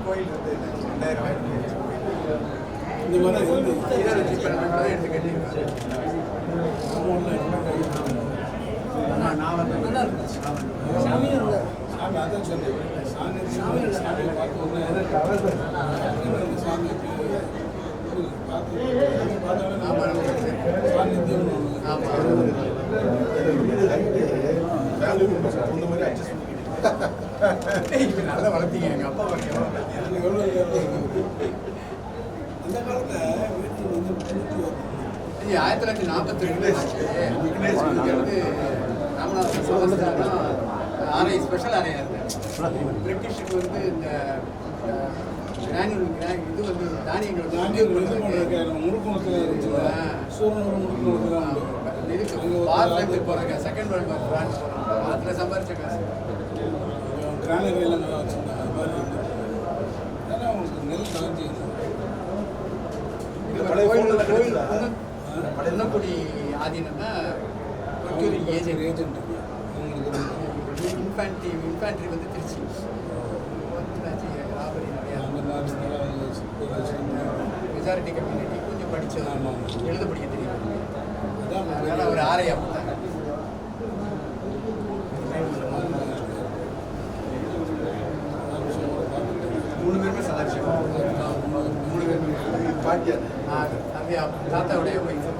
கோயில் இந்த மாதிரி சாமி அதான் சொன்னேன். சாமி பார்த்து நல்லா வளர்த்தீங்க. எங்கள் அப்பா அந்த காலத்தில் வீட்டில் வந்து 1942 வந்து ராமநாதபுரம் ஆரை ஸ்பெஷல் ஆரையாக இருந்தேன். பிரிட்டிஷுக்கு வந்து இந்த இது வந்து தானியங்கள் இதுக்கு பார்த்து போகிறாங்க. செகண்ட் வேர்ல்டு வார் பிரான்ஸ் போகிறாங்க. அதில் சம்பாரிச்ச காசு கிரானரியெல்லாம் நல்லா வச்சுருந்தாங்க. அது மாதிரி ஏன்னா அவங்களுக்கு நெல் கலஞ்சி படலக்குடி ஆதீனம்னா ஏஜென்ட் இன்ஃபேண்ட்ரி வந்து திருச்சி ராபரி நிறையா மெஜாரிட்டி கம்யூனிட்டி கொஞ்சம் படித்தது எழுத படிக்க தெரியும். அதனால் அவர் ஆரையா கொடுத்தாங்க. மூணு பேருமே சதாட்சியம். மூணு பேருமே பாட்டி. தந்தையா தாத்தாவுடைய வயசு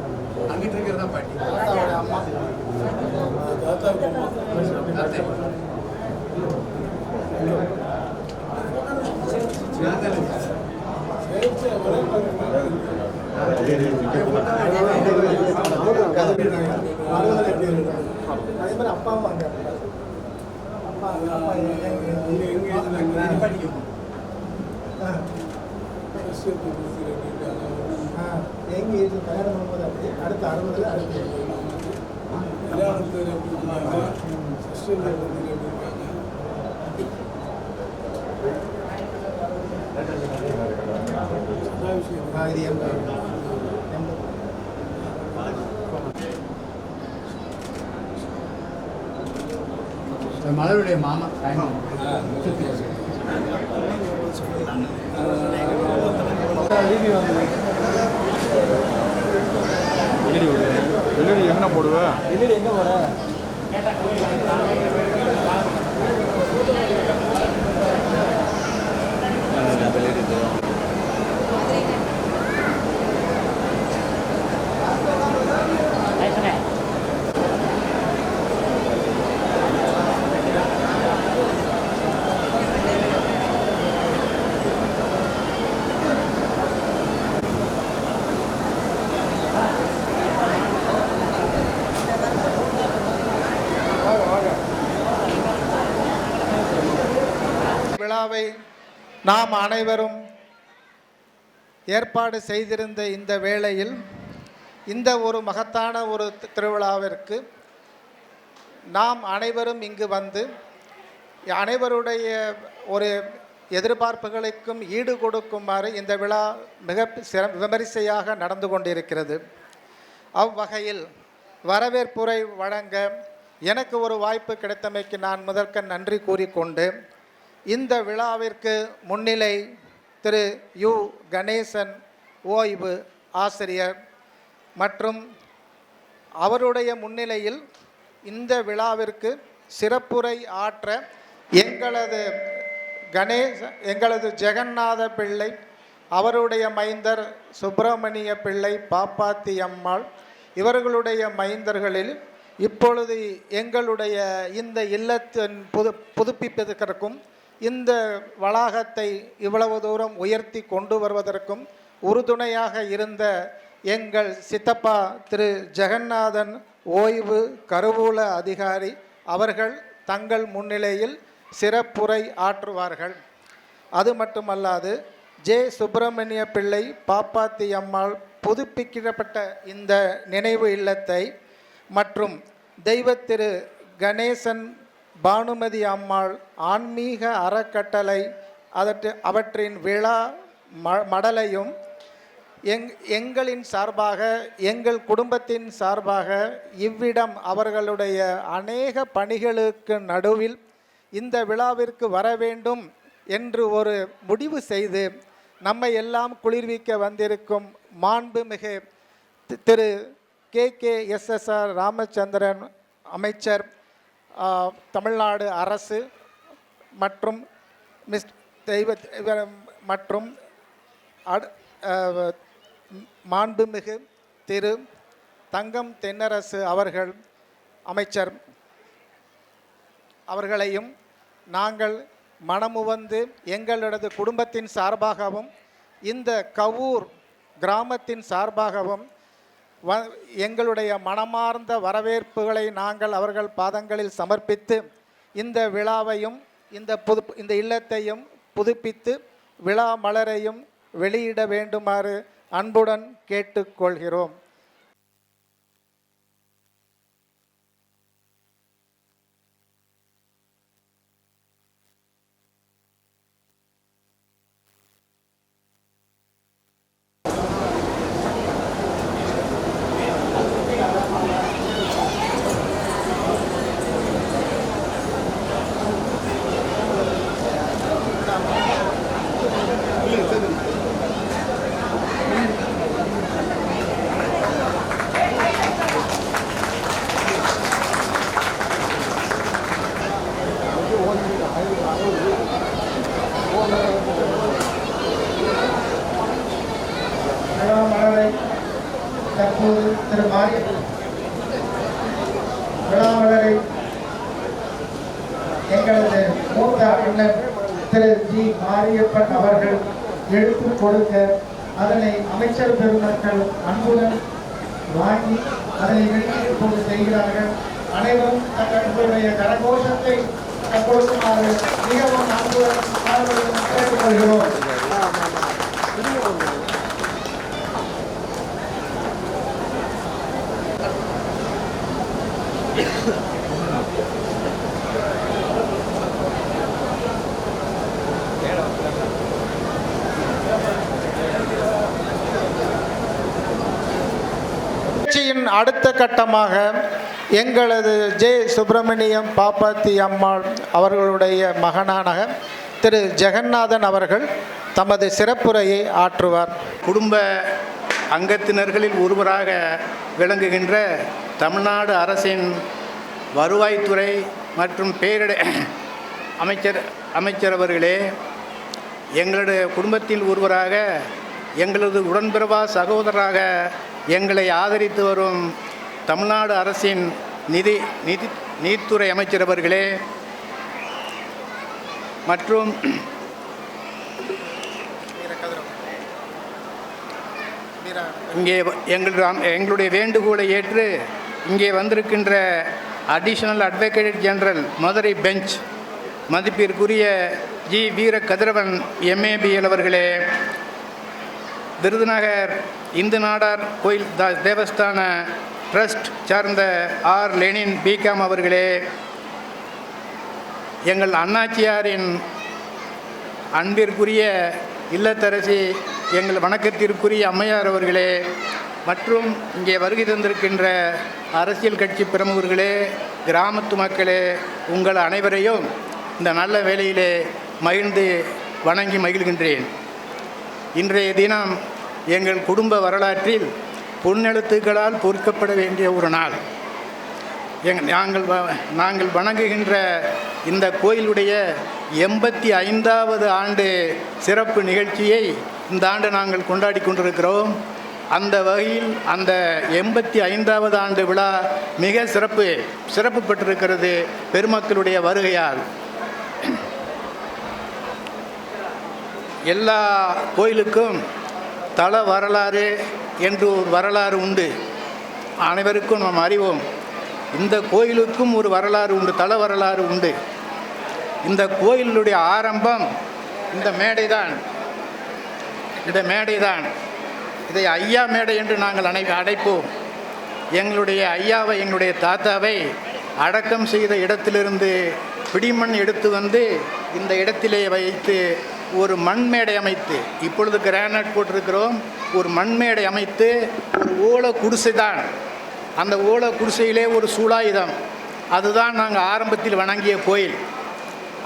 அங்கிட்டு இருக்கிறதா பாட்டி. அம்மா தாத்தாவுக்கு அம்மா தாத்தா அதே மாதிரி அப்பாவும் அங்கே அப்பா எங்கள் ஏஜ் கல்யாணம் பண்ணும்போது அப்படி அடுத்த 60 அடுத்து மலருடைய மாமா என்ன போடுவேன் எங்க போற விழாவை நாம் அனைவரும் ஏற்பாடு செய்திருந்த இந்த வேளையில் இந்த ஒரு மகத்தான ஒரு திருவிழாவிற்கு நாம் அனைவரும் இங்கு வந்து அனைவருடைய ஒரு எதிர்பார்ப்புகளுக்கும் ஈடு கொடுக்குமாறு இந்த விழா மிக விமரிசையாக நடந்து கொண்டிருக்கிறது. அவ்வகையில் வரவேற்புரை வழங்க எனக்கு ஒரு வாய்ப்பு கிடைத்தமைக்கு நான் முதற்க நன்றி கூறிக்கொண்டு, இந்த விழாவிற்கு முன்னிலை திரு யு கணேசன் ஓய்வு ஆசிரியர் மற்றும் அவருடைய முன்னிலையில் இந்த விழாவிற்கு சிறப்புரை ஆற்ற எங்களது ஜெகநாத பிள்ளை, அவருடைய மைந்தர் சுப்பிரமணிய பிள்ளை, பாப்பாத்தி அம்மாள் இவர்களுடைய மைந்தர்களில் இப்பொழுது எங்களுடைய இந்த இல்லத்தின் புதுப்பிப்பதற்கும் இந்த வளாகத்தை இவ்வளவு தூரம் உயர்த்தி கொண்டு வருவதற்கும் உறுதுணையாக இருந்த எங்கள் சித்தப்பா திரு ஜெகநாதன் ஓய்வு கருவூல அதிகாரி அவர்கள் தங்கள் முன்னிலையில் சிறப்புரை ஆற்றுவார்கள். அது மட்டுமல்லாது சுப்பிரமணிய பிள்ளை, பாப்பாத்தி அம்மாள் புதுப்பிக்கப்பட்ட இந்த நினைவு இல்லத்தை மற்றும் தெய்வ திரு கணேசன் பானுமதி அம்மாள் ஆன்மீக அறக்கட்டளை அவற்றின் விழா மடலையும் எங்களின் சார்பாக, எங்கள் குடும்பத்தின் சார்பாக இவ்விடம் அவர்களுடைய அநேக பணிகளுக்கு நடுவில் இந்த விழாவிற்கு வர வேண்டும் என்று ஒரு முடிவு செய்து நம்மை எல்லாம் குளிர்விக்க வந்திருக்கும் மாண்புமிகு திரு KKSSR ராமச்சந்திரன் அமைச்சர், தமிழ்நாடு அரசு மற்றும் மற்றும் மாண்புமிகு திரு தங்கம் தென்னரசு அவர்கள் அமைச்சர் அவர்களையும் நாங்கள் மனமுவந்து எங்களது குடும்பத்தின் சார்பாகவும் இந்த கவூர் கிராமத்தின் சார்பாகவும் எங்களுடைய மனமார்ந்த வரவேற்புகளை நாங்கள் அவர்கள் பாதங்களில் சமர்ப்பித்து இந்த விழாவையும் இந்த இல்லத்தையும் புதுப்பித்து விழா மலரையும் வெளியிட வேண்டுமாறு அன்புடன் கேட்டுக்கொள்கிறோம். தற்போது விழாமலரை எங்களது மூத்த அண்ணன் திரு ஜி மாரியப்பன் அவர்கள் எடுத்துக் கொடுக்க அதனை அமைச்சர் பெருமக்கள் அன்புடன் வாங்கி அதனை வெளியிட்டு கொண்டு செய்கிறார்கள். அனைவரும் தங்களுடைய கரகோஷத்தை கொடுக்குமாறு மிகவும் அன்புடன் கேட்டுக்கொள்கிறோம். அடுத்த கட்டமாக எங்களது சுப்பிரமணியம் பாப்பாத்தி அம்மாள் அவர்களுடைய மகனான திரு ஜெகநாதன் அவர்கள் தமது சிறப்புரையை ஆற்றுவார். குடும்ப அங்கத்தினர்களில் ஒருவராக விளங்குகின்ற தமிழ்நாடு அரசின் வருவாய்த்துறை மற்றும் பேரிட அமைச்சர் அவர்களே, எங்களுடைய குடும்பத்தில் ஒருவராக, எங்களது உடன்பிறவா சகோதரராக எங்களை ஆதரித்து வரும் தமிழ்நாடு அரசின் நீதித்துறை அமைச்சர் அவர்களே மற்றும் இங்கே எங்களுடைய வேண்டுகோளை ஏற்று இங்கே வந்திருக்கின்ற additional advocate general Madurai bench மதிப்பிற்குரிய ஜி வீர கதிரவன் MABL அவர்களே, விருதுநகர் இந்து நாடார் கோயில் தேவஸ்தான ட்ரஸ்ட் சார்ந்த R லெனின் BCom அவர்களே, எங்கள் அண்ணாச்சியாரின் அன்பிற்குரிய இல்லத்தரசி எங்கள் வணக்கத்திற்குரிய அம்மையார் அவர்களே, மற்றும் இங்கே வருகை தந்திருக்கின்ற அரசியல் கட்சி பிரமுகர்களே, கிராமத்து மக்களே, உங்கள் அனைவரையும் இந்த நல்ல வேளையிலே மகிழ்ந்து வணங்கி மகிழ்கின்றேன். இன்றைய தினம் எங்கள் குடும்ப வரலாற்றில் பொன்னெழுத்துக்களால் பொறிக்கப்பட வேண்டிய ஒரு நாள். நாங்கள் வணங்குகின்ற இந்த கோயிலுடைய 85வது ஆண்டு சிறப்பு நிகழ்ச்சியை இந்த ஆண்டு நாங்கள் கொண்டாடி கொண்டிருக்கிறோம். அந்த வகையில் அந்த 85வது ஆண்டு விழா மிக சிறப்பு பெற்றிருக்கிறது பெருமக்களுடைய வருகையால். எல்லா கோயிலுக்கும் தல வரலாறு என்று ஒரு வரலாறு உண்டு, அனைவருக்கும் நாம் அறிவோம். இந்த கோயிலுக்கும் ஒரு வரலாறு உண்டு, தல வரலாறு உண்டு. இந்த கோயிலுடைய ஆரம்பம் இந்த மேடைதான். இதை ஐயா மேடை என்று நாங்கள் அழைப்போம். எங்களுடைய ஐயாவை, எங்களுடைய தாத்தாவை அடக்கம் செய்த இடத்திலிருந்து பிடிமண் எடுத்து வந்து இந்த இடத்திலே வைத்து ஒரு மண்மேடை அமைத்து, இப்பொழுது கிரானைட் போட்டிருக்கிறோம், ஒரு மண்மேடை அமைத்து ஒரு ஓலை குடிசை தான். அந்த ஓலை குடிசையிலே ஒரு சூலாயுதம், அதுதான் நாங்கள் ஆரம்பத்தில் வணங்கிய கோயில்.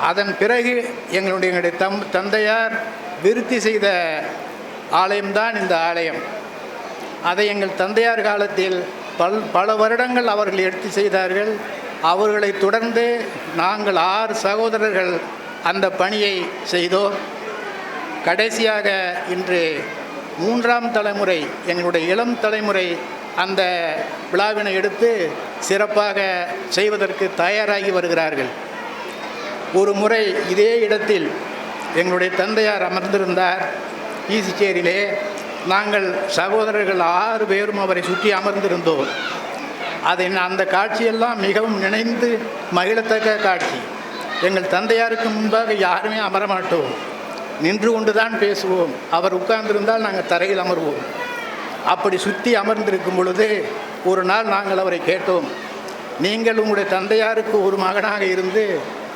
அதன் பிறகு எங்களுடைய தந்தையார் விருத்தி செய்த ஆலயம்தான் இந்த ஆலயம். அதை எங்கள் தந்தையார் காலத்தில் பல வருடங்கள் அவர்கள் எடுத்து செய்தார்கள். அவர்களை தொடர்ந்து நாங்கள் 6 சகோதரர்கள் அந்த பணியை செய்தோம். கடைசியாக இன்று 3ஆம் தலைமுறை, எங்களுடைய இளம் தலைமுறை அந்த விழாவினை எடுத்து சிறப்பாக செய்வதற்கு தயாராகி வருகிறார்கள். ஒரு முறை இதே இடத்தில் எங்களுடைய தந்தையார் அமர்ந்திருந்தார் ஈசிச்சேரியிலே. நாங்கள் சகோதரர்கள் 6 பேரும் அவரை சுற்றி அமர்ந்திருந்தோம். அந்த காட்சியெல்லாம் மிகவும் நினைந்து மகிழத்தக்க காட்சி. எங்கள் தந்தையாருக்கு முன்பாக யாருமே அமரமாட்டோம், நின்று கொண்டு தான் பேசுவோம். அவர் உட்கார்ந்திருந்தால் நாங்கள் தரையில் அமர்வோம். அப்படி சுற்றி அமர்ந்திருக்கும் பொழுது ஒரு நாள் நாங்கள் அவரை கேட்டோம், நீங்கள் உங்களுடைய தந்தையாருக்கு ஒரு மகனாக இருந்து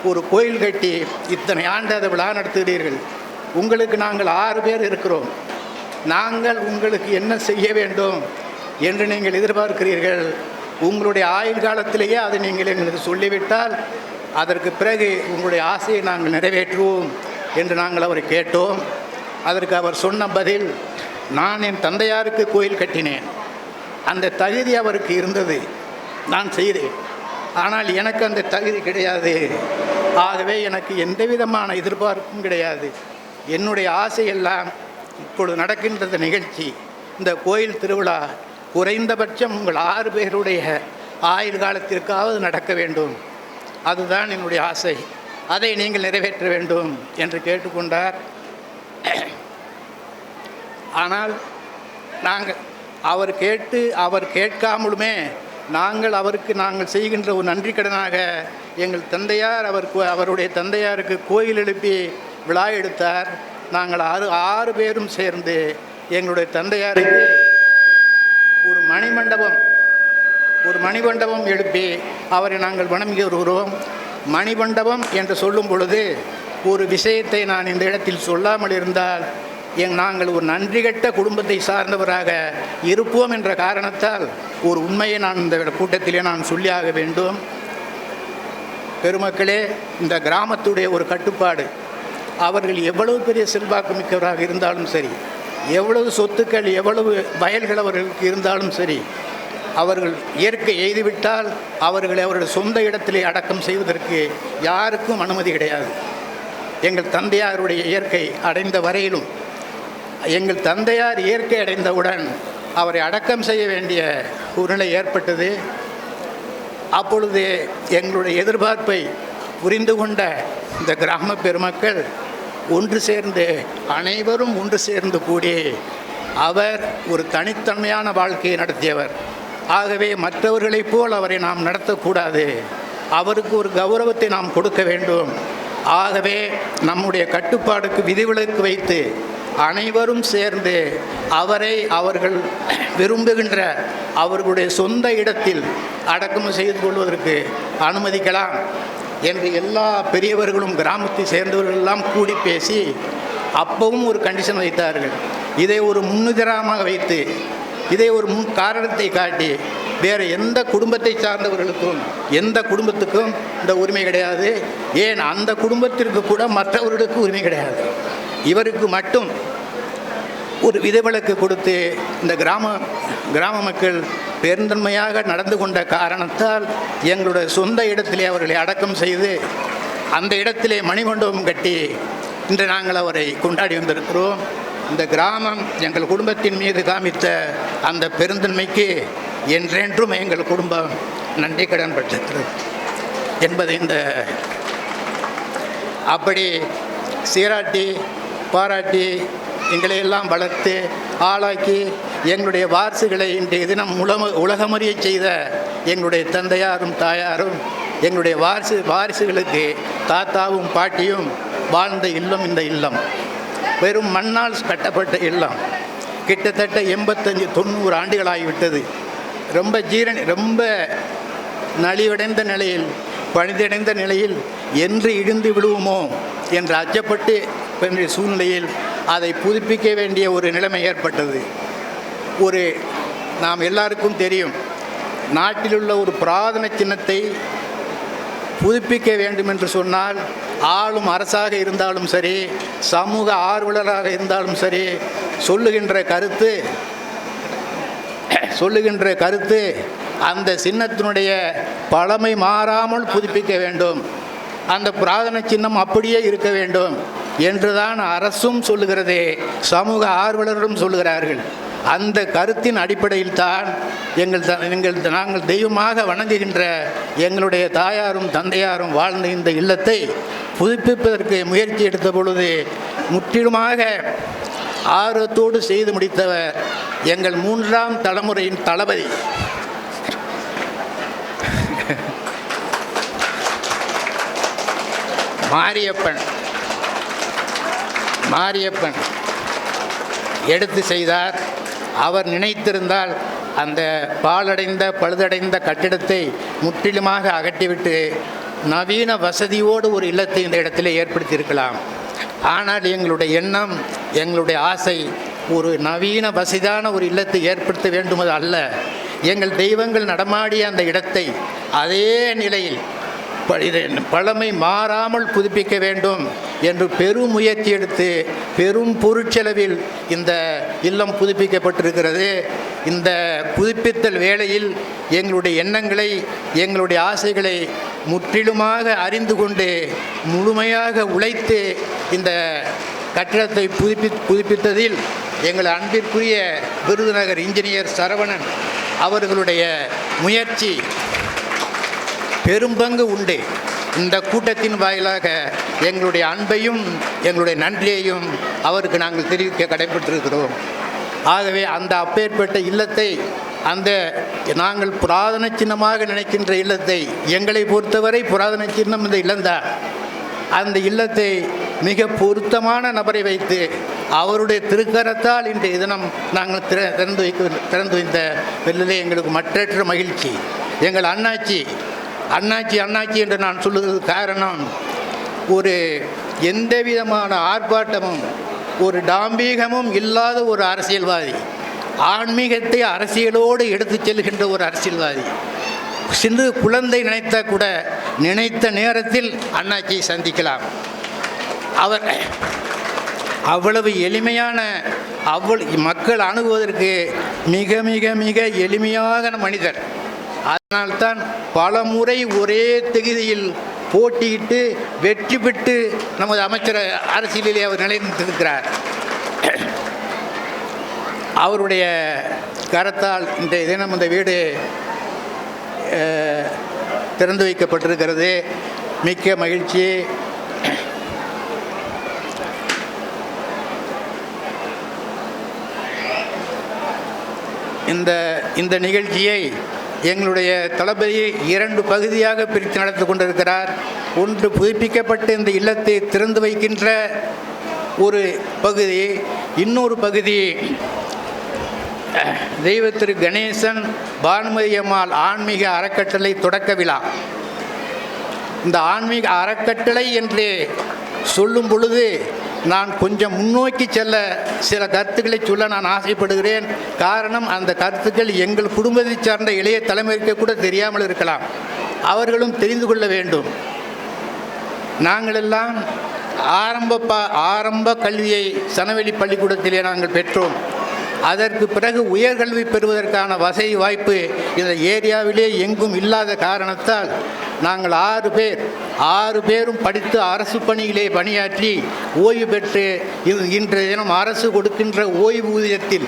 ஒரு கோயில் கட்டி இத்தனை ஆண்டு அதை விழா நடத்துகிறீர்கள். உங்களுக்கு நாங்கள் 6 பேர் இருக்கிறோம். நாங்கள் உங்களுக்கு என்ன செய்ய வேண்டும் என்று நீங்கள் எதிர்பார்க்கிறீர்கள்? உங்களுடைய ஆயுள் காலத்திலேயே அதை நீங்கள் எங்களுக்கு சொல்லிவிட்டால் அதற்கு பிறகு உங்களுடைய ஆசையை நாங்கள் நிறைவேற்றுவோம் என்று நாங்கள் அவரை கேட்டோம். அதற்கு அவர் சொன்ன பதில், நான் என் தந்தையாருக்கு கோயில் கட்டினேன், அந்த தகுதி அவருக்கு இருந்தது, நான் செய்தேன். ஆனால் எனக்கு அந்த தகுதி கிடையாது. ஆகவே எனக்கு எந்த விதமான எதிர்பார்ப்பும் கிடையாது. என்னுடைய ஆசையெல்லாம் இப்பொழுது நடக்கின்ற நிகழ்ச்சி, இந்த கோயில் திருவிழா குறைந்தபட்சம் உங்கள் 6 பேருடைய ஆயுள் காலத்திற்காவது நடக்க வேண்டும். அதுதான் என்னுடைய ஆசை. அதை நீங்கள் நிறைவேற்ற வேண்டும் என்று கேட்டுக்கொண்டார். ஆனால் அவர் கேட்காமலுமே நாங்கள் செய்கின்ற ஒரு நன்றி கடனாக எங்கள் தந்தையார் அவருடைய தந்தையாருக்கு கோயில் எழுப்பி விழா எடுத்தார். நாங்கள் 6 பேரும் சேர்ந்து எங்களுடைய தந்தையாருக்கு ஒரு மணிமண்டபம் எழுப்பி அவரை நாங்கள் வணங்கி வருகிறோம். மணிமண்டபம் என்று சொல்லும் பொழுது ஒரு விஷயத்தை நான் இந்த இடத்தில் சொல்லாமல் இருந்தால் நாங்கள் ஒரு நன்றி கெட்ட குடும்பத்தை சார்ந்தவராக இருப்போம் என்ற காரணத்தால் ஒரு உண்மையை நான் இந்த கூட்டத்திலே நான் சொல்லியாக வேண்டும். பெருமக்களே, இந்த கிராமத்துடைய ஒரு கட்டுப்பாடு, அவர்கள் எவ்வளவு பெரிய செல்வாக்கு மிக்கவராக இருந்தாலும் சரி, எவ்வளவு சொத்துக்கள், எவ்வளவு வயல்கள் அவர்களுக்கு இருந்தாலும் சரி, அவர்கள் இயற்கை எய்துவிட்டால் அவர்களை அவருடைய சொந்த இடத்திலே அடக்கம் செய்வதற்கு யாருக்கும் அனுமதி கிடையாது. எங்கள் தந்தையாருடைய இயற்கை அடைந்த வரையிலும், எங்கள் தந்தையார் இயற்கை அடைந்தவுடன் அவரை அடக்கம் செய்ய வேண்டிய ஒரு நிலை ஏற்பட்டது. அப்பொழுது எங்களுடைய எதிர்பார்ப்பை புரிந்து கொண்ட இந்த கிராம பெருமக்கள் அனைவரும் ஒன்று சேர்ந்து கூடி, அவர் ஒரு தனித்தன்மையான வாழ்க்கையை நடத்தியவர். ஆகவே மற்றவர்களைப் போல் அவரை நாம் நடத்தக்கூடாது, அவருக்கு ஒரு கௌரவத்தை நாம் கொடுக்க வேண்டும். ஆகவே நம்முடைய கட்டுப்பாடுக்கு விதிவிலக்கு வைத்து அனைவரும் சேர்ந்து அவர்கள் விரும்புகின்ற அவர்களுடைய சொந்த இடத்தில் அடக்கம் செய்து கொள்வதற்கு அனுமதிக்கலாம். என்று எல்லா பெரியவர்களும் கிராமத்தை சேர்ந்தவர்கள் எல்லாம் கூடி பேசி அப்பவும் ஒரு கண்டிஷன் வைத்தார்கள். இதை ஒரு முன்னுதாரணமாக வைத்து, இதை ஒரு முன் காரணத்தை காட்டி, வேறு எந்த குடும்பத்தை சார்ந்தவர்களுக்கும் எந்த குடும்பத்துக்கும் இந்த உரிமை கிடையாது. ஏன் அந்த குடும்பத்திற்கு கூட மற்றவர்களுக்கு உரிமை கிடையாது. இவருக்கு மட்டும் ஒரு விதிவிலக்கு கொடுத்து இந்த கிராம மக்கள் பெருந்தன்மையாக நடந்து கொண்ட காரணத்தால் எங்களுடைய சொந்த இடத்திலே அவர்களை அடக்கம் செய்து அந்த இடத்திலே மணிமண்டபம் கட்டி இன்று நாங்கள் அவரை கொண்டாடி வந்திருக்கிறோம். இந்த கிராமம் எங்கள் குடும்பத்தின் மீது காமித்த அந்த பெருந்தன்மைக்கு என்றென்றும் எங்கள் குடும்பம் நன்றி கடன் பட்டிருக்கிறது என்பது அப்படி சீராட்டி பாராட்டி எங்களையெல்லாம் வளர்த்து ஆளாக்கி எங்களுடைய வாரிசுகளை இன்றைய தினம் உலகமறிய செய்த எங்களுடைய தந்தையாரும் தாயாரும் எங்களுடைய வாரிசுகளுக்கு தாத்தாவும் பாட்டியும் வாழ்ந்த இல்லம் இந்த இல்லம். வெறும் மண்ணால் கட்டப்பட்ட இல்லம். கிட்டத்தட்ட 85-90 ஆண்டுகளாகிவிட்டது. ரொம்ப நலிவடைந்த நிலையில், பழுதடைந்த நிலையில் என்று இடிந்து விடுவோமோ என்று அச்சப்பட்டு வேண்டிய சூழ்நிலையில் அதை புதுப்பிக்க வேண்டிய ஒரு நிலைமை ஏற்பட்டது. நாம் எல்லாருக்கும் தெரியும், நாட்டிலுள்ள ஒரு புராதன சின்னத்தை புதுப்பிக்க வேண்டும் என்று சொன்னால் ஆளும் அரசாக இருந்தாலும் சரி, சமூக ஆர்வலராக இருந்தாலும் சரி, சொல்லுகின்ற கருத்து அந்த சின்னத்தினுடைய பழமை மாறாமல் புதுப்பிக்க வேண்டும். அந்த புராதன சின்னம் அப்படியே இருக்க வேண்டும் என்றுதான் அரசும் சொல்லுகிறதே, சமூக ஆர்வலர்களும் சொல்லுகிறார்கள். அந்த கருத்தின் அடிப்படையில் தான் நாங்கள் தெய்வமாக வணங்குகின்ற எங்களுடைய தாயாரும் தந்தையாரும் வாழ்ந்த இந்த இல்லத்தை புதுப்பிப்பதற்கு முயற்சி எடுத்த பொழுது முற்றிலுமாக ஆர்வத்தோடு செய்து முடித்தவர் எங்கள் 3ஆம் தலைமுறையின் தளபதி மாரியப்பன் எடுத்து செய்தார். அவர் நினைத்திருந்தால் அந்த பாழடைந்த பழுதடைந்த கட்டிடத்தை முற்றிலுமாக அகற்றிவிட்டு நவீன வசதியோடு ஒரு இல்லத்தை இந்த இடத்திலே ஏற்படுத்தியிருக்கலாம். ஆனால் எங்களுடைய எண்ணம், எங்களுடைய ஆசை ஒரு நவீன வசதியான ஒரு இல்லத்தை ஏற்படுத்த வேண்டுமது அல்ல. எங்கள் தெய்வங்கள் நடமாடிய அந்த இடத்தை அதே நிலையில் பழமை மாறாமல் புதுப்பிக்க வேண்டும் என்று பெரும் முயற்சி எடுத்து பெரும் பொருட்செலவில் இந்த இல்லம் புதுப்பிக்கப்பட்டிருக்கிறது. இந்த புதுப்பித்தல் வேளையில் எங்களுடைய எண்ணங்களை, எங்களுடைய ஆசைகளை முற்றிலுமாக அறிந்து கொண்டு முழுமையாக உழைத்து இந்த கட்டிடத்தை புதுப்பித்ததில் எங்கள் அன்பிற்குரிய விருதுநகர் இன்ஜினியர் சரவணன் அவர்களுடைய முயற்சி பெரும்பங்கு உண்டு. இந்த கூட்டத்தின் வாயிலாக எங்களுடைய அன்பையும் எங்களுடைய நன்றியையும் அவருக்கு நாங்கள் தெரிவிக்க கடைப்பட்டிருக்கிறோம். ஆகவே அந்த அப்பேற்பட்ட இல்லத்தை, அந்த நாங்கள் புராதன சின்னமாக நினைக்கின்ற இல்லத்தை, எங்களை பொறுத்தவரை புராதன சின்னம் இந்த இல்லம்தான். அந்த இல்லத்தை மிக பொருத்தமான நபரை வைத்து அவருடைய திருக்கரத்தால் இன்றைய தினம் நாங்கள் திறந்து வைத்த வெள்ளிலே எங்களுக்கு மற்றற்ற மகிழ்ச்சி. எங்கள் அண்ணாச்சி என்று நான் சொல்லுவது காரணம், ஒரு எந்த விதமான ஆர்ப்பாட்டமும் ஒரு டாம்பீகமும் இல்லாத ஒரு அரசியல்வாதி, ஆன்மீகத்தை அரசியலோடு எடுத்து செல்கின்ற ஒரு அரசியல்வாதி. சிறு குழந்தை நினைத்த கூட நினைத்த நேரத்தில் அண்ணாச்சியை சந்திக்கலாம். அவர் அவ்வளவு எளிமையான, மக்கள் அணுகுவதற்கு மிக மிக மிக எளிமையான மனிதர். அதனால்தான் பல முறை ஒரே தொகுதியில் போட்டியிட்டு வெற்றி பெற்று நமது அமைச்சர் அரசியலிலே அவர் நிலைநிறுத்திருக்கிறார். அவருடைய கரத்தால் இன்றைய தினம் இந்த வீடு திறந்து வைக்கப்பட்டிருக்கிறது. மிக்க மகிழ்ச்சி. இந்த நிகழ்ச்சியை எங்களுடைய தளபதி 2 பகுதியாக பிரித்து நடத்தி கொண்டிருக்கிறார். ஒன்று புதுப்பிக்கப்பட்ட இந்த இல்லத்தை திறந்து வைக்கின்ற ஒரு பகுதி, இன்னொரு பகுதி தெய்வத்திரு கணேசன் பானுமதி அம்மாள் ஆன்மீக அறக்கட்டளை தொடக்க விழா. இந்த ஆன்மீக அறக்கட்டளை என்று சொல்லும் பொழுது நான் கொஞ்சம் முன்னோக்கி செல்ல சில கருத்துக்களை சொல்ல நான் ஆசைப்படுகிறேன். காரணம், அந்த கருத்துக்கள் எங்கள் குடும்பத்தை சார்ந்த இளைய தலைமுறைக்கு கூட தெரியாமல் இருக்கலாம். அவர்களும் தெரிந்து கொள்ள வேண்டும். நாங்களெல்லாம் ஆரம்ப கல்வியை சனவெளி பள்ளிக்கூடத்திலே நாங்கள் பெற்றோம். அதற்கு பிறகு உயர்கல்வி பெறுவதற்கான வசதி வாய்ப்பு இந்த ஏரியாவிலே எங்கும் இல்லாத காரணத்தால் நாங்கள் 6 பேரும் படித்து அரசு பணியிலே பணியாற்றி ஓய்வு பெற்று இன்றைய தினம் அரசு கொடுக்கின்ற ஓய்வூதியத்தில்,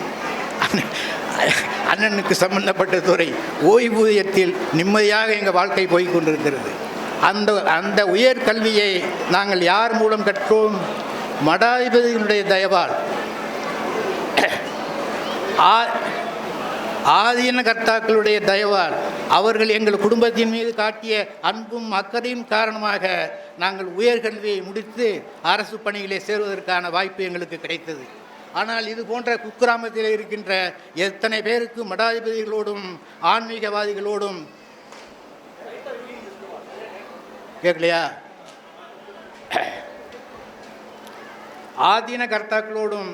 அண்ணனுக்கு சம்பந்தப்பட்ட துறை ஓய்வூதியத்தில் நிம்மதியாக எங்கள் வாழ்க்கை போய் கொண்டிருக்கிறது. அந்த உயர்கல்வியை நாங்கள் யார் மூலம் கற்றோம்? மடாதிபதிகளுடைய தயவால், ஆதீன கர்த்தாக்களுடைய தயவால், அவர்கள் எங்கள் குடும்பத்தின் மீது காட்டிய அன்பும் அக்கறையும் காரணமாக நாங்கள் உயர்கல்வியை முடித்து அரசு பணியிலே சேருவதற்கான வாய்ப்பு எங்களுக்கு கிடைத்தது. ஆனால் இது போன்ற குக்கிராமத்தில் இருக்கின்ற எத்தனை பேருக்கு மடாதிபதிகளோடும் ஆன்மீகவாதிகளோடும் கேட்கலையா, ஆதீன கர்த்தாக்களோடும்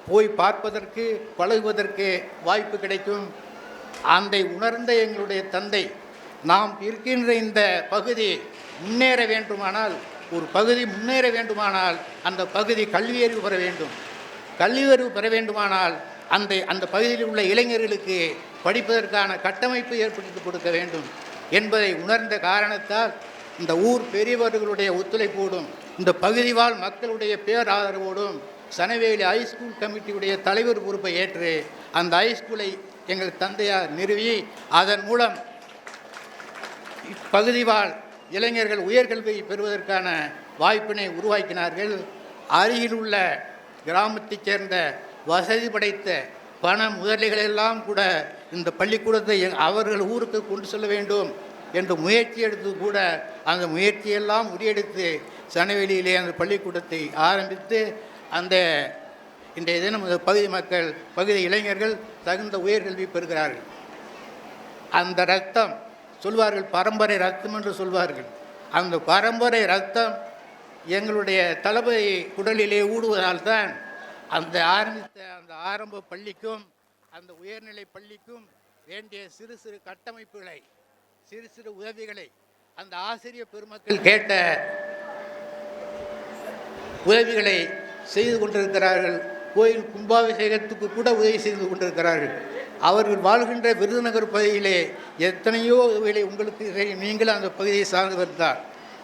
போய் பார்ப்பதற்கு பழகுவதற்கு வாய்ப்பு கிடைக்கும். அந்த உணர்ந்த எங்களுடைய தந்தை, நாம் இருக்கின்ற இந்த பகுதி முன்னேற வேண்டுமானால், ஒரு பகுதி முன்னேற வேண்டுமானால் அந்த பகுதி கல்வியறிவு பெற வேண்டும். கல்வியறிவு பெற வேண்டுமானால் அந்த பகுதியில் உள்ள இளைஞர்களுக்கு படிப்பதற்கான கட்டமைப்பு ஏற்படுத்தி கொடுக்க வேண்டும் என்பதை உணர்ந்த காரணத்தால் இந்த ஊர் பெரியவர்களுடைய ஒத்துழைப்போடும் இந்த பகுதி வாழ் மக்களுடைய பேராதரவோடும் சனவேலி ஹைஸ்கூல் கமிட்டியுடைய தலைவர் பொறுப்பை ஏற்று அந்த ஹைஸ்கூலை எங்கள் தந்தையார் நிறுவி அதன் மூலம் இப்பகுதி வாழ் இளைஞர்கள் உயர்கல்வியை பெறுவதற்கான வாய்ப்பினை உருவாக்கினார்கள். அருகில் உள்ள கிராமத்தைச் சேர்ந்த வசதி படைத்த பண முதலிகளெல்லாம் கூட இந்த பள்ளிக்கூடத்தை அவர்கள் ஊருக்கு கொண்டு செல்ல வேண்டும் என்று முயற்சி எடுத்து கூட அந்த முயற்சியெல்லாம் முறியடித்து சனவெளியிலே அந்த பள்ளிக்கூடத்தை ஆரம்பித்து இன்றைய தினம் பகுதி மக்கள், பகுதி இளைஞர்கள் தகுந்த உயர்கல்வி பெறுகிறார்கள். அந்த ரத்தம் சொல்வார்கள், பரம்பரை ரத்தம் என்று சொல்வார்கள். அந்த பரம்பரை ரத்தம் எங்களுடைய தளபதி குடலிலே ஊடுவதால் தான் அந்த ஆரம்ப பள்ளிக்கும் அந்த உயர்நிலை பள்ளிக்கும் வேண்டிய சிறு சிறு கட்டமைப்புகளை, சிறு சிறு உதவிகளை அந்த ஆசிரியர் பெருமக்கள் கேட்ட உதவிகளை செய்து கொண்டிருக்கிறார்கள். கோயில் கும்பாபிஷேகத்துக்கு கூட உதவி செய்து கொண்டிருக்கிறார்கள். அவர்கள் வாழ்கின்ற விருதுநகர் பகுதியிலே எத்தனையோ உதவிகளை உங்களுக்கு நீங்கள் அந்த பகுதியை சார்ந்தவர் தான்,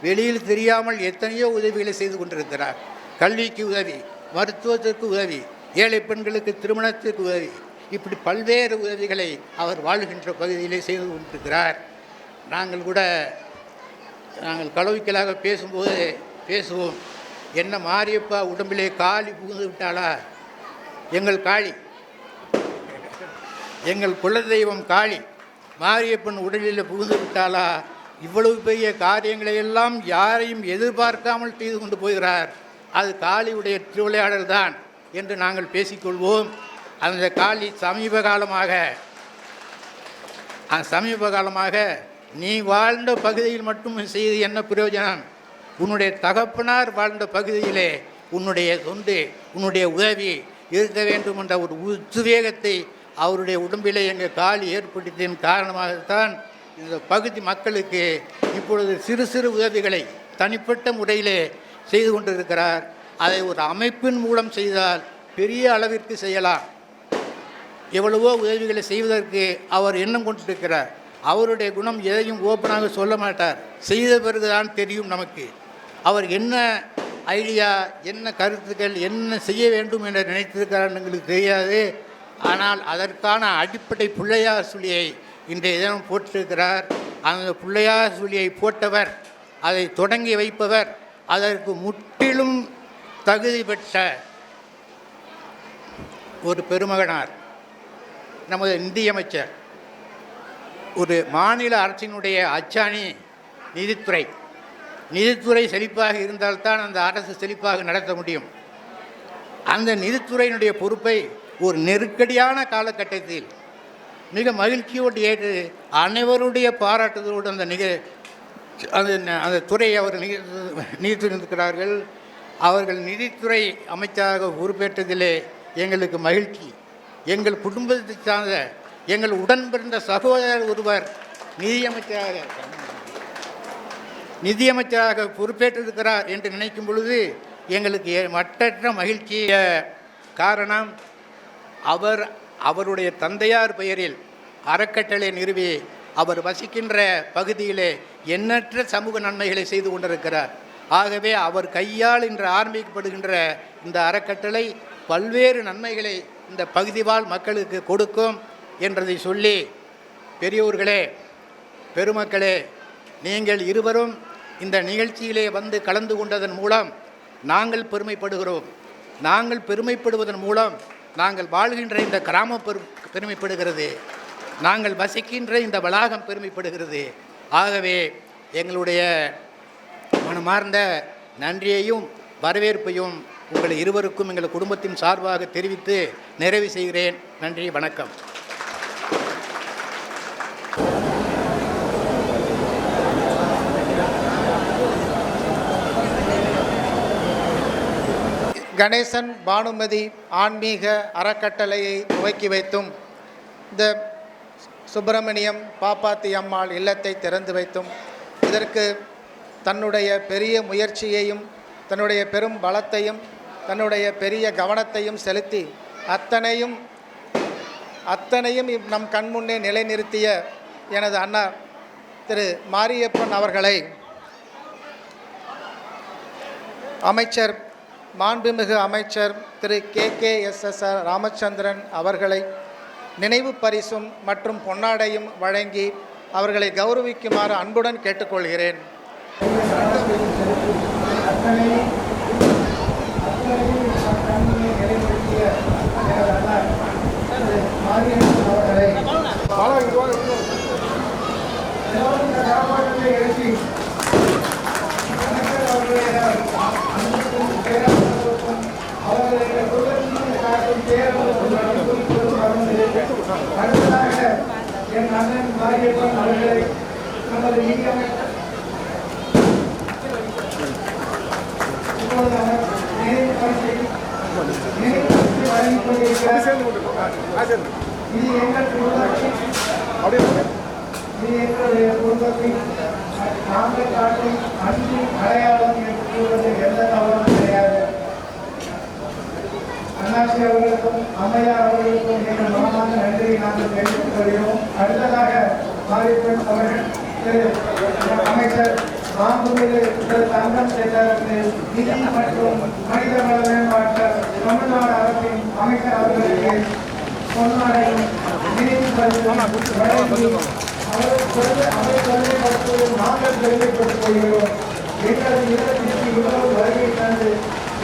வெளியில் தெரியாமல் எத்தனையோ உதவிகளை செய்து கொண்டிருக்கிறார். கல்விக்கு உதவி, மருத்துவத்திற்கு உதவி, ஏழை பெண்களுக்கு திருமணத்திற்கு உதவி, இப்படி பல்வேறு உதவிகளை அவர் வாழ்கின்ற பகுதியிலே செய்து கொண்டிருக்கிறார். நாங்கள் கலவிக்கலாக பேசுவோம், என்ன மாரியப்பா உடம்பிலே காளி புகுந்து விட்டாளா? எங்கள் காளி, எங்கள் குலதெய்வம் காளி மாரியப்பன் உடலில் புகுந்து விட்டாளா? இவ்வளவு பெரிய காரியங்களை எல்லாம் யாரையும் எதிர்பார்க்காமல் செய்து கொண்டு போகிறார். அது காளியுடைய திருவிளையாடல் தான் என்று நாங்கள் பேசிக்கொள்வோம். அந்த காளி சமீப காலமாக நீ வாழ்ந்த பகுதியில் மட்டும் செய்து என்ன பிரயோஜனம்? உன்னுடைய தகப்பனார் வாழ்ந்த பகுதியிலே உன்னுடைய உன்னுடைய உதவி இருக்க வேண்டும் என்ற ஒரு உத்வேகத்தை அவருடைய உடம்பிலே எங்கள் காளி ஏற்படுத்தியதன் காரணமாகத்தான் இந்த பகுதி மக்களுக்கு இப்பொழுது சிறு சிறு உதவிகளை தனிப்பட்ட முறையிலே செய்து கொண்டிருக்கிறார். அதை ஒரு அமைப்பின் மூலம் செய்தால் பெரிய அளவிற்கு செய்யலாம். எவ்வளவோ உதவிகளை செய்வதற்கு அவர் எண்ணம் கொண்டிருக்கிறார். அவருடைய குணம் எதையும் ஓப்பனாக சொல்ல மாட்டார். செய்த பிறகுதான் தெரியும் நமக்கு அவர் என்ன ஐடியா, என்ன கருத்துக்கள், என்ன செய்ய வேண்டும் என்று நினைத்திருக்கிறார் எங்களுக்கு தெரியாது. ஆனால் அதற்கான அடிப்படை பிள்ளையார் சொல்லியை இன்றைய தினம் போட்டிருக்கிறார். அந்த பிள்ளையார் சொல்லியை போட்டவர், அதை தொடங்கி வைப்பவர், அதற்கு முற்றிலும் தகுதி பெற்ற ஒரு பெருமகனார், நமது நிதியமைச்சர். ஒரு மாநில அரசினுடைய அச்சாணி நிதித்துறை செழிப்பாக இருந்தால்தான் அந்த அரசு செழிப்பாக நடத்த முடியும். அந்த நிதித்துறையினுடைய பொறுப்பை ஒரு நெருக்கடியான காலகட்டத்தில் மிக மகிழ்ச்சியோடு ஏற்று அனைவருடைய பாராட்டுதலோடு அந்த அந்த துறையை அவர் நீத்திருக்கிறார்கள். அவர்கள் நிதித்துறை அமைச்சராக பொறுப்பேற்றதிலே எங்களுக்கு மகிழ்ச்சி. எங்கள் குடும்பத்தை சார்ந்த எங்கள் உடன் பிறந்த சகோதரர் ஒருவர் நிதியமைச்சராக பொறுப்பேற்றிருக்கிறார் என்று நினைக்கும் பொழுது எங்களுக்கு மற்றற்ற மகிழ்ச்சி. காரணம், அவருடைய தந்தையார் பெயரில் அறக்கட்டளை நிறுவி அவர் வசிக்கின்ற பகுதியிலே எண்ணற்ற சமூக நன்மைகளை செய்து கொண்டிருக்கிறார். ஆகவே அவர் கையால் இன்று ஆரம்பிக்கப்படுகின்ற இந்த அறக்கட்டளை பல்வேறு நன்மைகளை இந்த பகுதி வாழ் மக்களுக்கு கொடுக்கும் என்றதை சொல்லி, பெரியோர்களே, பெருமக்களே, நீங்கள் இருவரும் இந்த நிகழ்ச்சியிலே வந்து கலந்து கொண்டதன் மூலம் நாங்கள் பெருமைப்படுகிறோம். நாங்கள் பெருமைப்படுவதன் மூலம் நாங்கள் வாழ்கின்ற இந்த கிராமம் பெருமைப்படுகிறது, நாங்கள் வசிக்கின்ற இந்த வளாகம் பெருமைப்படுகிறது. ஆகவே எங்களுடைய மனமார்ந்த நன்றியையும் வரவேற்பையும் உங்கள் இருவருக்கும் எங்கள் குடும்பத்தின் சார்பாக தெரிவித்து நிறைவு செய்கிறேன். நன்றி, வணக்கம். கணேசன் பானுமதி ஆன்மீக அறக்கட்டளையை துவக்கி வைத்தும், இந்த சுப்பிரமணியம் பாப்பாத்தி அம்மாள் இல்லத்தை திறந்து வைத்தும், இதற்கு தன்னுடைய பெரிய முயற்சியையும் தன்னுடைய பெரும் பலத்தையும் தன்னுடைய பெரிய கவனத்தையும் செலுத்தி அத்தனையும் நம் கண்முன்னே நிலைநிறுத்திய எனது அண்ணா திரு மாரியப்பன் அவர்களை அமைச்சர், மாண்புமிகு அமைச்சர் திரு KKSSR ராமச்சந்திரன் அவர்களை நினைவு பரிசும் மற்றும் பொன்னாடையும் வழங்கி அவர்களை கௌரவிக்குமாறு அன்புடன் கேட்டுக்கொள்கிறேன். என் அண்ணன் மாரியப்பன் அவர்களை நமது நிதியமைச்சர் வழங்கிக் கொண்டிருக்கிறார். இது எங்கள் குடும்பத்தின் எங்களுடைய குடும்பத்தின் நாங்கள் காட்டும் அன்பின் அடையாளம் என்று கூறுவதில் எந்த தவறும் கிடையாது. அண்ணாச்சி அவர்களுக்கும் அம்மையார் அவர்களுக்கும் எங்கள் மனமான நன்றியை நாங்கள் தெரிவித்துக் கொள்கிறோம். அடுத்ததாக மாரியப்பன் அவர்கள் திரு அமைச்சர் மாண்புமிகு திரு தங்கம் சேகருக்கு நிதி மற்றும் மனிதவள மேம்பாட்டு தமிழ்நாடு அரசின் அமைச்சர் அவர்களுக்கு பொன்னாடையும் நினைவு பரிசும் வழங்கி அவரை பெருமைப்படுத்துவது நாங்கள் பெருமைப்பட்டுக் கொள்கிறோம். எங்களது இல்லத்திற்கு இவ்வளவு வருகை தந்து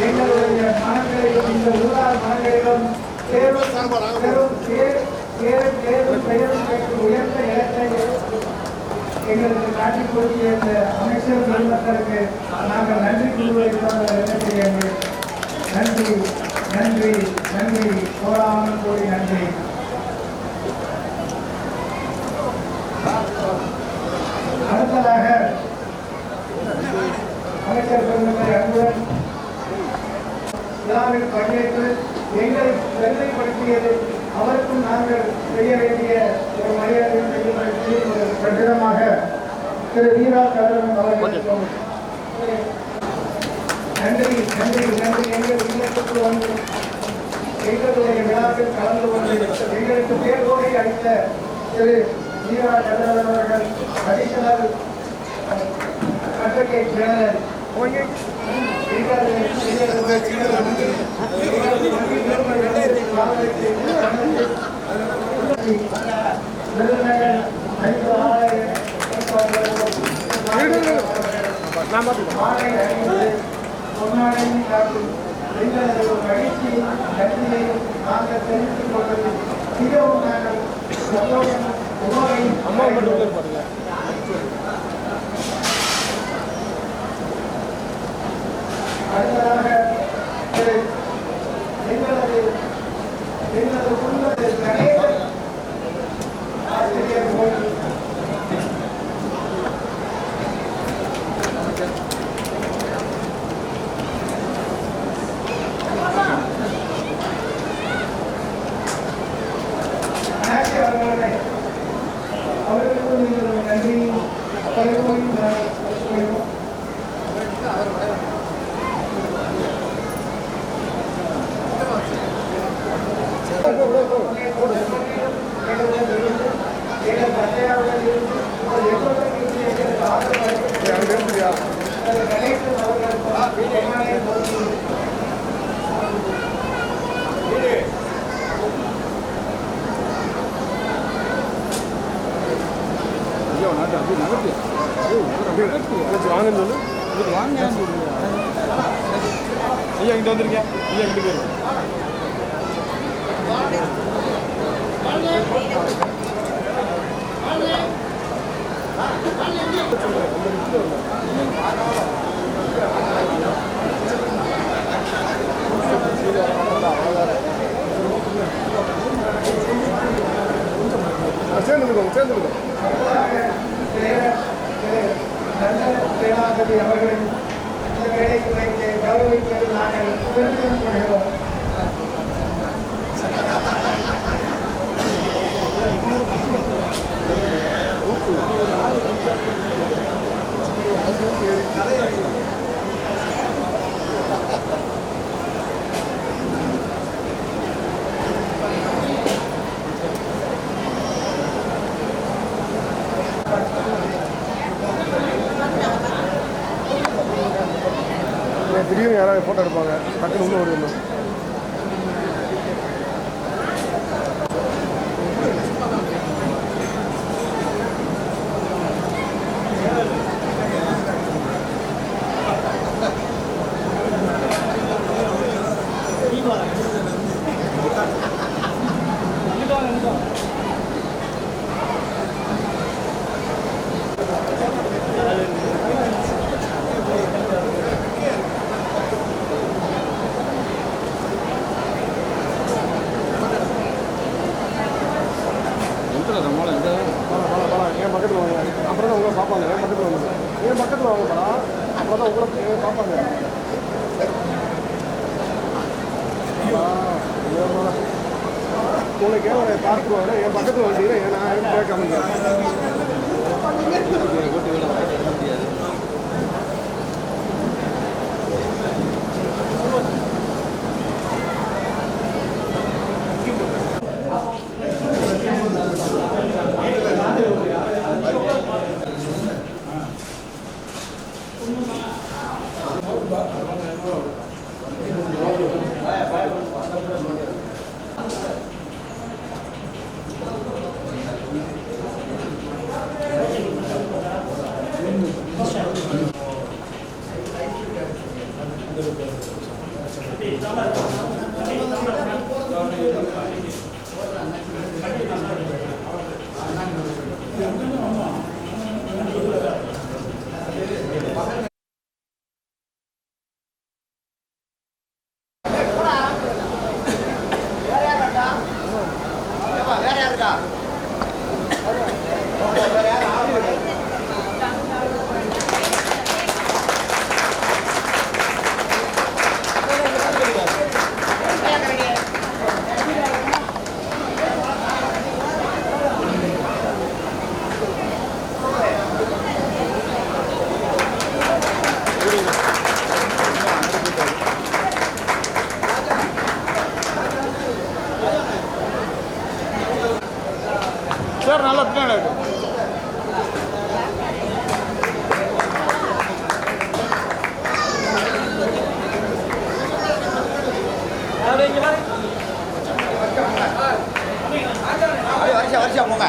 எங்களுடைய மனங்களிலும் இந்த ஊரார் மனங்களிலும் பெயரும் பெற்று உயர்ந்த இடத்தை எங்களுக்கு காட்டிக் கொடுக்கிய இந்த அமைச்சர் பெருமக்களுக்கு நாங்கள் நன்றி கூறுவதற்காக நினைக்கிறேன். நன்றி, நன்றி, நன்றி, கோடாமல் கோடி நன்றி. அடுத்ததாக அமைச்சர் பெருமக்களை அன்புடன் விழாவில் பங்கேற்று எங்களை பெருமைப்படுத்தியது அவருக்கும் நாங்கள் செய்ய வேண்டிய ஒரு மரியாதையும் செய்யப்படுத்தி ஒரு கட்டிடமாக திரு வீரா கதிரவன் அவர்களுக்கும் நன்றி, நன்றி, நன்றி. எங்கள் இல்லத்துக்கு வந்து எங்களுடைய விழாவில் கலந்து கொண்டு எங்களுக்கு பேர்கோடை அளித்த திரு வீரா கதிரவன் அவர்கள் அடிஷனல் அட்வொகேட் ஜெனரல் பொன்னாடையும் காட்டும் எங்களது மகிழ்ச்சியும் நன்றியையும் நாங்கள் தெரிவித்துக் கொள்வது மிகவும் நாங்கள் அடுத்ததாக எங்களது குடும்பத்தில் கணேசன் ஆசிரியர் போல் இங்கிட்டு வந்துருங்க ஐயா இங்கிட்டு போயிருங்க சேர்ந்துருக்கோம் சேனாபதி அவர்கள் இந்த வேலைக்கு வைத்து கௌரவிப்பது நாங்கள் பெருமிதம் கொள்கிறோம். திடீர்னு யாராவது ஃபோட்டோ எடுப்பாங்க டக்குன்னு உள்ள வருது என் பக்கத்தில் வாங்க அப்புறம் தான் உங்களை பார்ப்பாங்க என் பக்கத்தில் வாங்க என் பக்கத்தில் வாங்கப்பா அப்புறம் தான் உங்களை பார்ப்பாங்க உங்களுக்கு ஒரு பார்க்குவாங்க என் பக்கத்தில் வந்தீங்கன்னா ஏன்னா கேட்காம சார் நல்லா பின்னாடி இருக்கு வருஷம் போங்க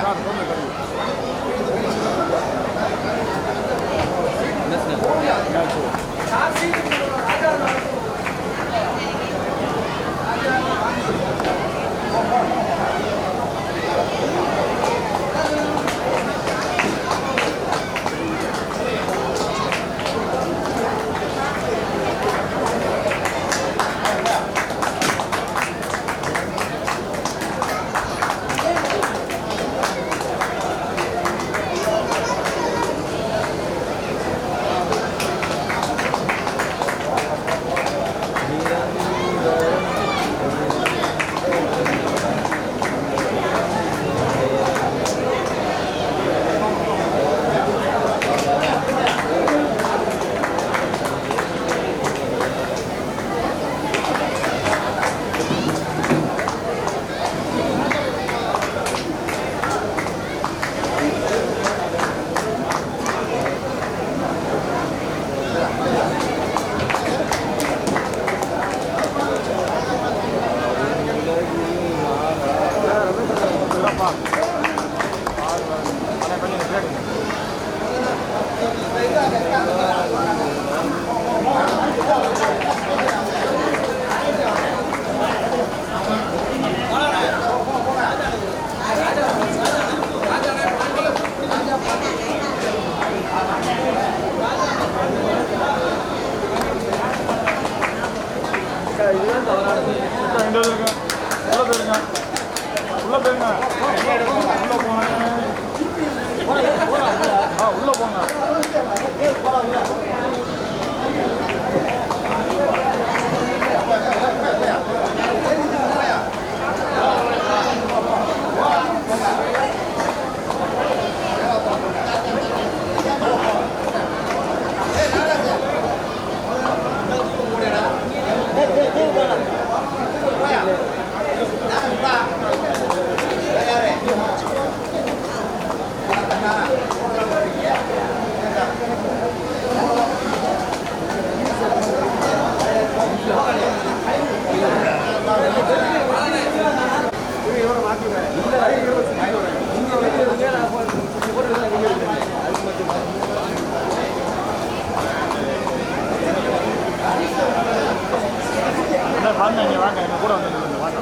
வாங்க இங்கே வாங்க எங்கள் கூட வந்து வாங்க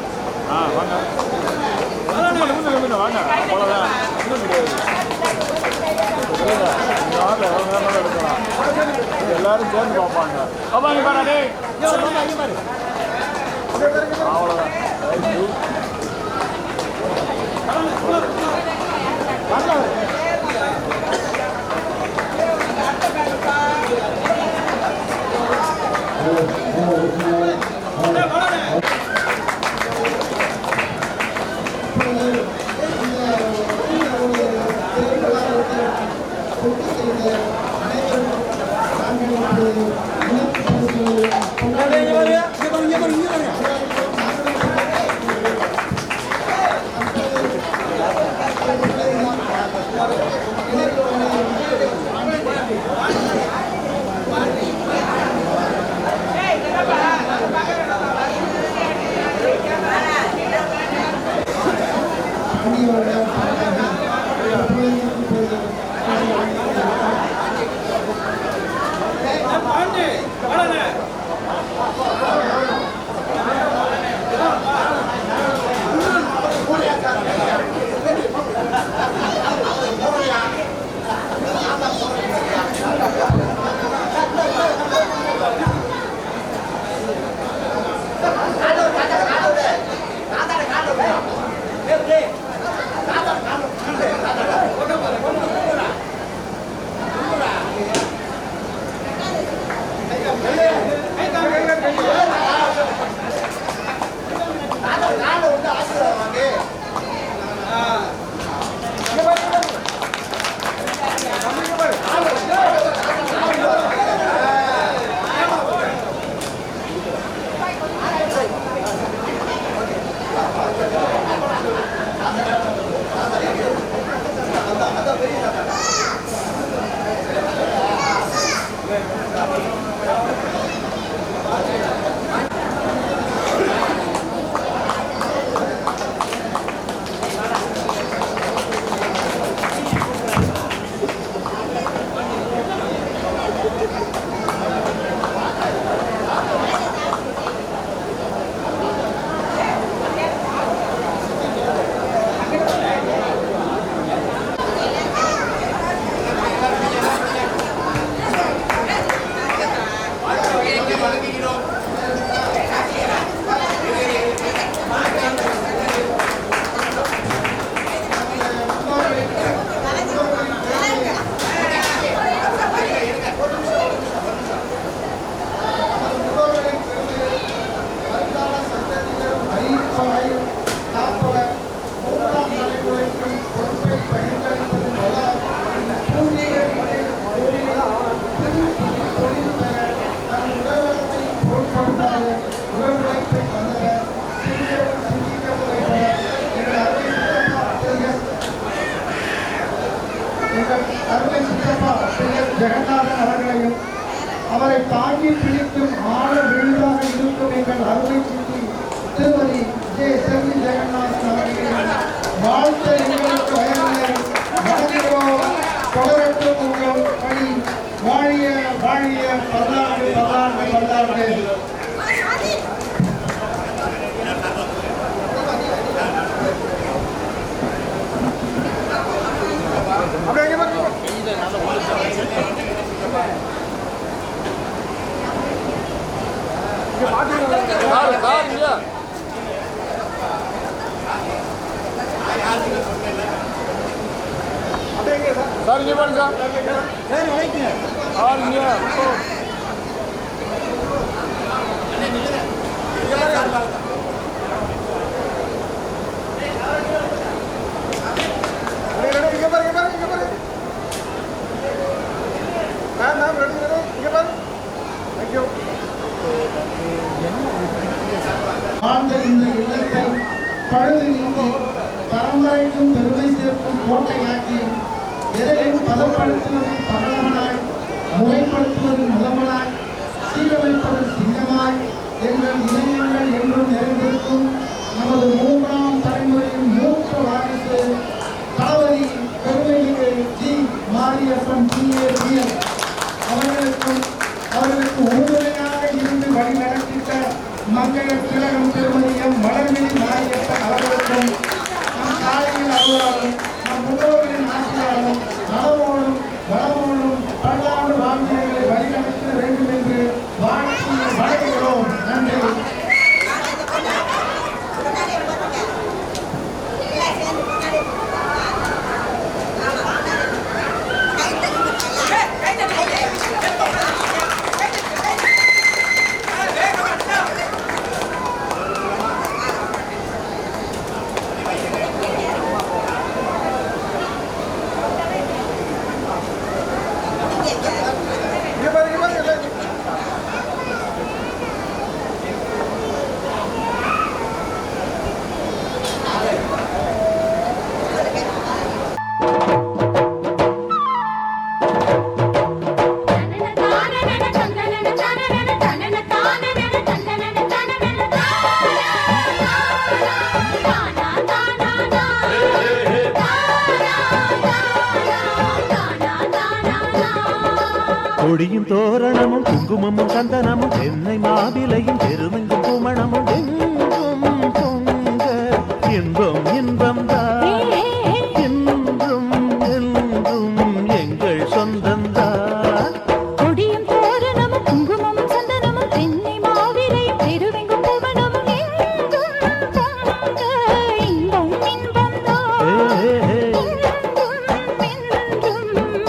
வாங்க வாங்க அவ்வளோதான் இன்னும் கிடையாது வாங்க எடுக்கலாம் எல்லாரும் சேர்ந்து பார்ப்பாங்க பாப்பாங்க பாரு அவ்வளோதான் ஜெகநாதன் அவர்களையும் அவரை தாங்கி பிடிக்கும் ஆழ விழுதாக இருக்கும் எங்கள் அருமை சித்தி திருமதி செல்வி ஜெகநாதன் அவர்களையும் வாழ்த்த எங்களுக்கு வயதிலே வணங்குவோம். தொடரட்டும் உங்கள் பணி. வாழிய வாழிய பல்லாண்டு பல்லாண்டு பல்லாண்டு. ஆ இங்கே பாருங்க சரி வைங்க ஆளுங்க வாழ்ந்த இந்த இல்லத்தை பழுது நீங்கி பரம்பரைக்கும் பெருமை சேர்க்கும் கோட்டையாக்கி எதையும் பதப்படுத்துவதில் பகலவனாய் முறைப்படுத்துவதில் முதல்வனாய் சீரமைப்பதில் சிங்கமாய் எங்கள் இளைஞர்கள் என்றும் நிறைந்திருக்கும் நமது 3ஆம் தலைமுறையின் மூத்த வாரிசு தளபதி பெருமைமிகு ஜி மாரியப்பன் PABL அவர்களுக்கு உறுதுணையாக இருந்து வழிநடத்திட்ட மங்கைய திலகம் திருமதியம் மலர்மிழி மாரியப்பன் அவர்களுக்கும் நம் காலையில் அருளாலும் நம் முன்னோர்களின் ஆசையாலும் நலமோடும் வளமோடும் பல்லாண்டு வாழ்க்கைகளை வழிநடத்த வேண்டும் என்று வாழ்த்தி வணங்குகிறோம். நன்றி. கொடியும் தோரணமும் குங்குமமும் சந்தனமும் தென்னை மாவிலையும் பெருமெங்கும் குமணமும் எங்கும் பொங்க இன்பம் இன்பம் தான் என்றும் என்றும் எங்கள் சொந்தந்தான். கொடியும் தோரணமும் குங்குமமும் சந்தனமும் தென்னை மாவிலையும் பெருமெங்கும் குமணமும் எங்கும் பொங்க இன்பம் இன்பம் தான் என்றும்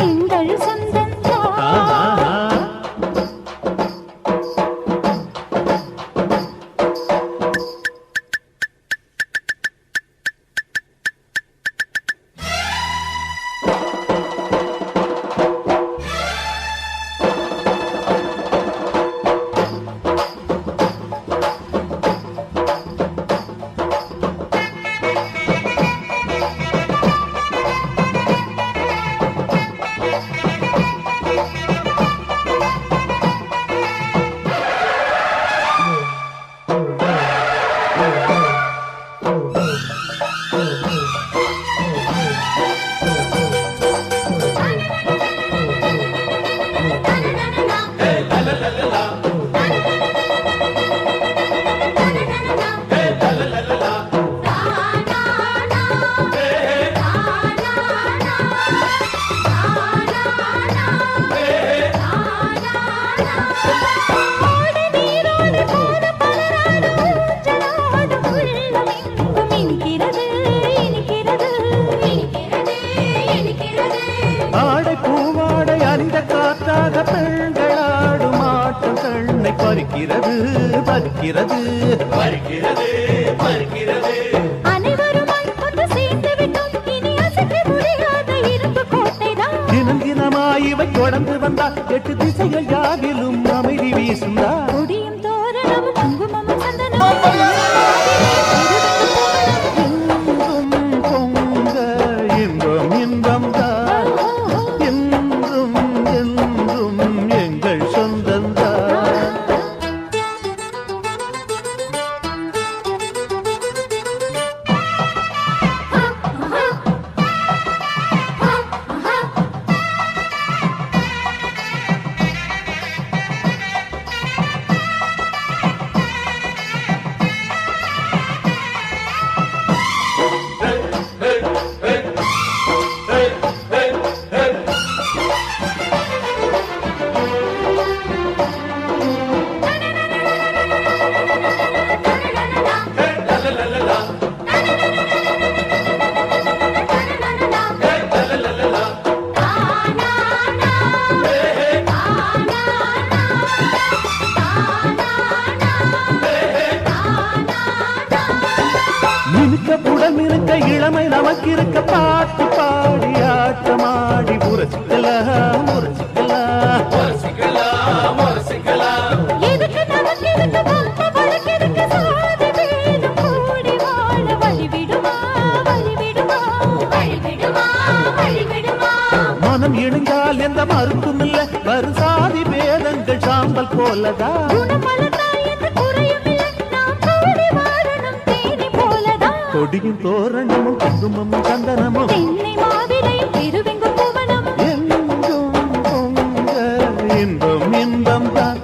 எங்கள் சொந்தந்தான். ஆடை பூவாடை அணிந்த காற்றாக பெண்களாடும் ஆட்டம் கண்ணை பறிக்கிறது பறிக்கிறது பறிக்கிறது பறிக்கிறது. அனைவருமாய் ஒன்று சேர்ந்து விட்டோம், இனி அசைக்க முடியாத இரும்பு கோட்டைதான். தினம் தினமாய் இவை தொடர்ந்து வந்தால் 8 திசைகள் யாவிலும் அமைதி வீசுந்தா. கொடியும் தோரணமும் குங்குமமும் சந்தனமும் எங்கும் பொங்க இன்பம் இன்பம் தான் என்றும் என்றும் எங்கள் சொந்தந்தான். மினுக்க புடல் மினுக்க இளமை நமக்கு இருக்க பாட்டு பாடி ஆட்டமாடி முரசிக்கலாம் எதுக்கு நமக்கு இதுக்கு பம்ப பழக்கிருக்கு சாதி வேணும் கூடி வாழ வழிவிடுமா வழிவிடுமா வழிவிடுமா வழிவிடுமா மனம் இணைந்தால் எந்த மறுப்பும் இல்ல வரும் சாதி பேதங்கள் சாம்பல் போலதான் குணமலர்ந்தால் எந்த குறையும் இல்லை நாம் கூடி வாழணும் தேனி போலதான் கொடியும் தோரணமும் குங்குமமும் சந்தனமும் தென்னை மாவிலையும் திருவெங்கும் புவனமும் எங்கும் பொங்க இன்பம் இன்பம் தான்